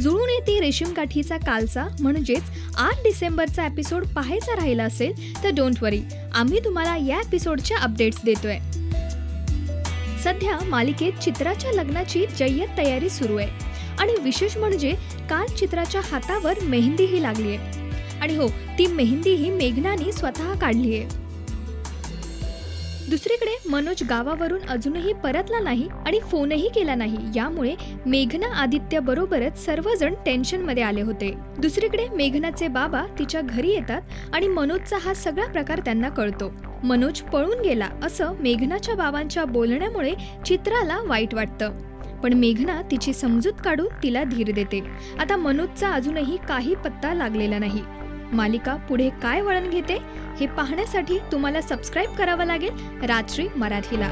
जुळून येते रेशीमकाठीचा कालचा म्हणजेच 8 डिसेंबरचा एपिसोड पाहायचा राहिला असेल तर डोंट वरी, आम्ही तुम्हाला या एपिसोडच्या अपडेट्स देतोय. सध्या मालिकेत चित्राच्या लग्नाची जय्यत तयारी सुरू आहे आणि विशेष म्हणजे काल चित्राच्या हातावर मेहंदीही लागली आहे. आणि हो, ती मेहंदीही मेघनाने स्वतः काढली आहे. दुसरीकडे मनोज गावावरून अजूनही परतला नाही आणि फोनही केला नाही. यामुळे मेघना आदित्य बरोबरच सर्वजण टेन्शनमध्ये आले होते. दुसरीकडे मेघनाचे बाबा तिच्या घरी येतात आणि मनोजचा हा सगळा प्रकार त्यांना कळतो. मनोज पळून गेला असं मेघनाच्या बाबांच्या बोलण्यामुळे चित्राला वाईट वाटतं. पण मेघना तिची समजूत काढून तिला धीर देते. आता मनोजचा अजूनही काही पत्ता लागलेला नाही. मालिका पुढे काय वळण घेते हे पाहण्यासाठी तुम्हाला सबस्क्राईब करावं लागेल राजश्री मराठीला.